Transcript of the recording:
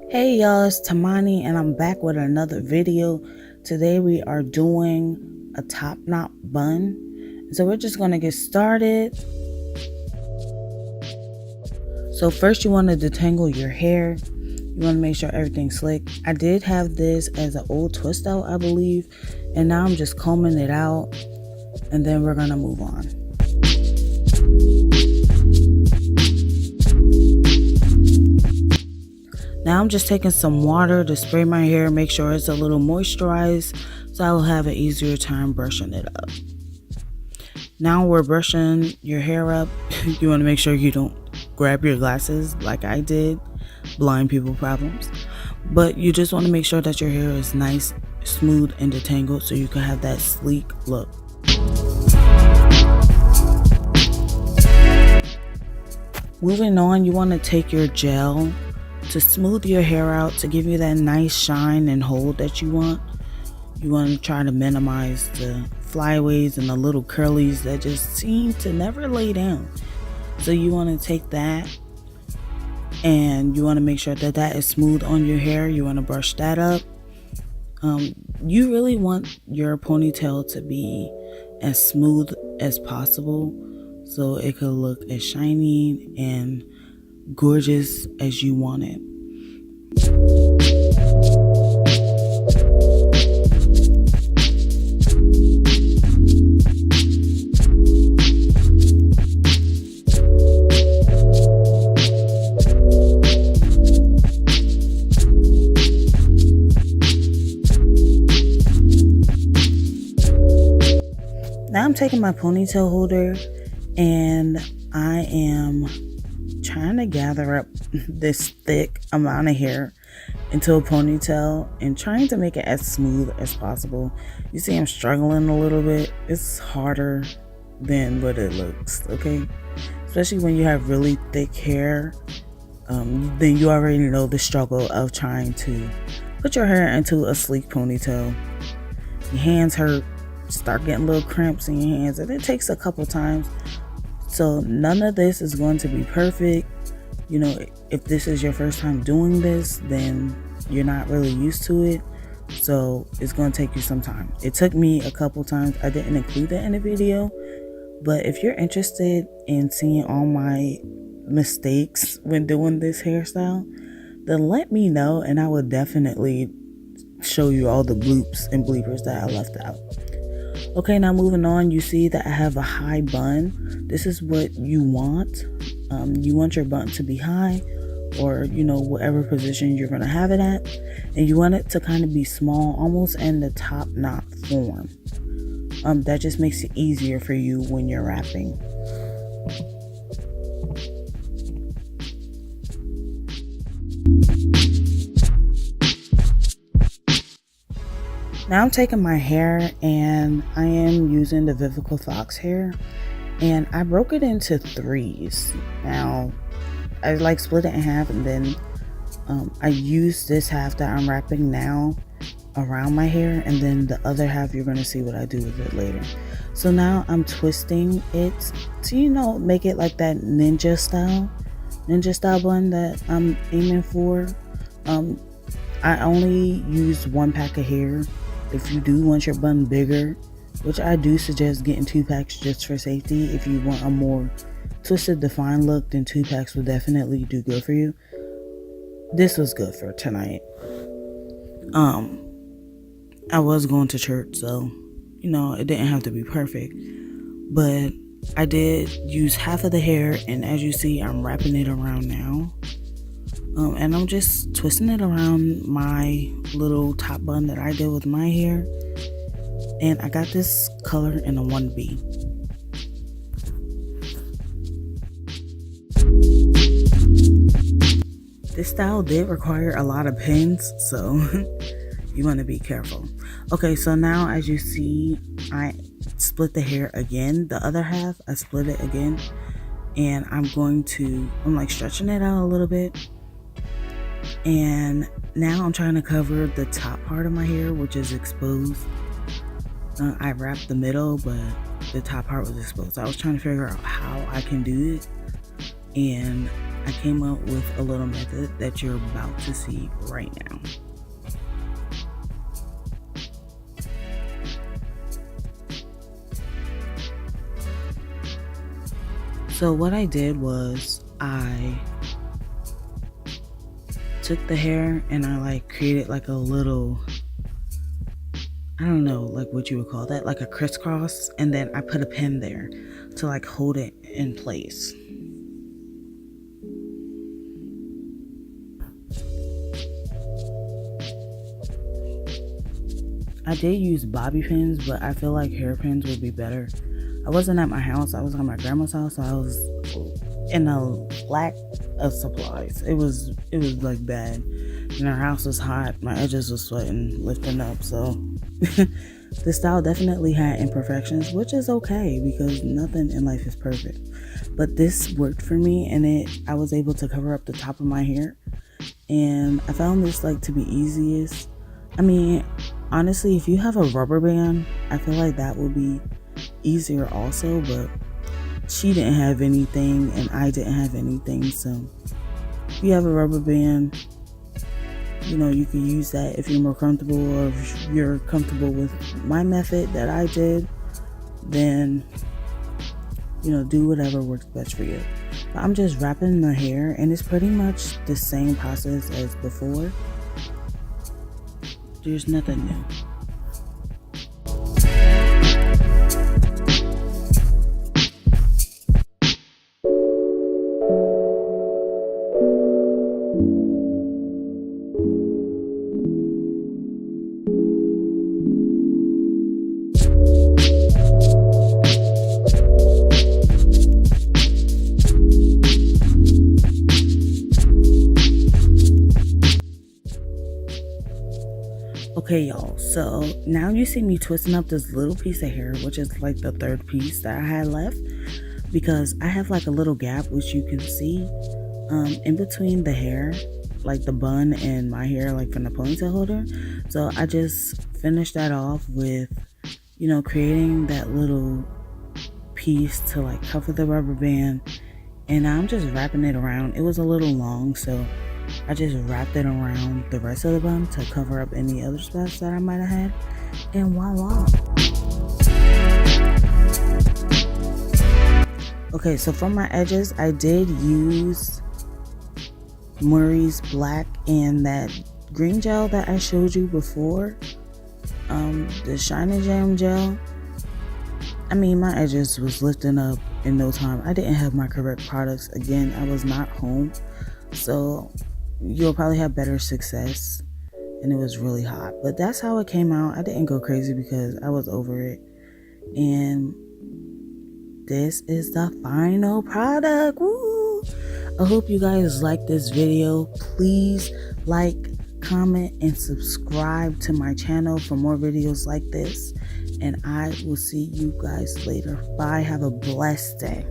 Hey y'all, it's Timani and I'm back with another video. Today we are doing a top knot bun. So we're just going to get started. So first you want to detangle your hair. You want to make sure everything's slick. I did have this as an old twist out, I believe. And now I'm just combing it out and then we're going to move on. Now I'm just taking some water to spray my hair, make sure it's a little moisturized so I will have an easier time brushing it up. Now we're brushing your hair up. You want to make sure you don't grab your glasses like I did, blind people problems. But you just want to make sure that your hair is nice, smooth, and detangled so you can have that sleek look. Moving on, you want to take your gel to smooth your hair out, to give you that nice shine and hold that you want. You want to try to minimize the flyaways and the little curlies that just seem to never lay down. So you want to take that and you want to make sure that that is smooth on your hair. You want to brush that up. You really want your ponytail to be as smooth as possible so it could look as shiny and gorgeous as you want it. Now I'm taking my ponytail holder and I am trying to gather up this thick amount of hair into a ponytail and trying to make it as smooth as possible. You see I'm struggling a little bit. It's harder than what it looks, okay? Especially when you have really thick hair, then you already know the struggle of trying to put your hair into a sleek ponytail. Your hands hurt, start getting little cramps in your hands, and it takes a couple times. So none of this is going to be perfect. You know, if this is your first time doing this, then you're not really used to it. So it's going to take you some time. It took me a couple times. I didn't include that in the video. But if you're interested in seeing all my mistakes when doing this hairstyle, then let me know and I will definitely show you all the bloops and bleepers that I left out. Okay, now moving on, you see that I have a high bun. This is what you want. You want your bun to be high, or whatever position you're going to have it at, and you want it to kind of be small, almost in the top knot form. That just makes it easier for you when you're wrapping. Now I'm taking my hair and I am using the Vivica Fox hair, and I broke it into threes. Now I split it in half, and then I use this half that I'm wrapping now around my hair, and then the other half you're going to see what I do with it later. So now I'm twisting it to make it like that ninja style bun that I'm aiming for. I only use one pack of hair. If you do want your bun bigger, which I do suggest getting 2 packs just for safety. If you want a more twisted, defined look, then 2 packs will definitely do good for you. This was good for tonight. I was going to church, so it didn't have to be perfect, but I did use half of the hair, and as you see, I'm wrapping it around now. And I'm just twisting it around my little top bun that I did with my hair. And I got this color in a 1B. This style did require a lot of pins, so you want to be careful. Okay, so now as you see, I split the hair again. The other half, I split it again. And I'm stretching it out a little bit. And now I'm trying to cover the top part of my hair, which is exposed. I wrapped the middle, but the top part was exposed. I was trying to figure out how I can do it, and I came up with a little method that you're about to see right now. So what I did was I took the hair and I like created like a little, I don't know, like what you would call that, like a crisscross, and then I put a pin there to like hold it in place. I did use bobby pins, but I feel like hairpins would be better. I wasn't at my house, I was at my grandma's house, so I was in a lack of supplies. It was like bad. And our house was hot, my edges was sweating, lifting up, so the style definitely had imperfections, which is okay because nothing in life is perfect. But this worked for me, and I was able to cover up the top of my hair, and I found this like to be easiest. I mean, honestly, if you have a rubber band, I feel like that would be easier also, but she didn't have anything and I didn't have anything, so if you have a rubber band, you know, you can use that if you're more comfortable, or if you're comfortable with my method that I did, then, you know, do whatever works best for you. But I'm just wrapping the hair, and it's pretty much the same process as before. There's nothing new. Okay, y'all, so now you see me twisting up this little piece of hair, which is like the third piece that I had left, because I have like a little gap, which you can see in between the hair, like the bun and my hair, like from the ponytail holder. So I just finished that off with, you know, creating that little piece to like cover the rubber band, and I'm just wrapping it around. It was a little long, so I just wrapped it around the rest of the bun to cover up any other spots that I might have had, and voila. Okay, so for my edges, I did use Murray's Black and that green gel that I showed you before, the Shine and Jam gel. I mean, my edges was lifting up in no time. I didn't have my correct products. Again, I was not home, so you'll probably have better success, and it was really hot, but that's how it came out. I didn't go crazy because I was over it, and this is the final product. Woo! I hope you guys like this video. Please like, comment, and subscribe to my channel for more videos like this, and I will see you guys later. Bye. Have a blessed day.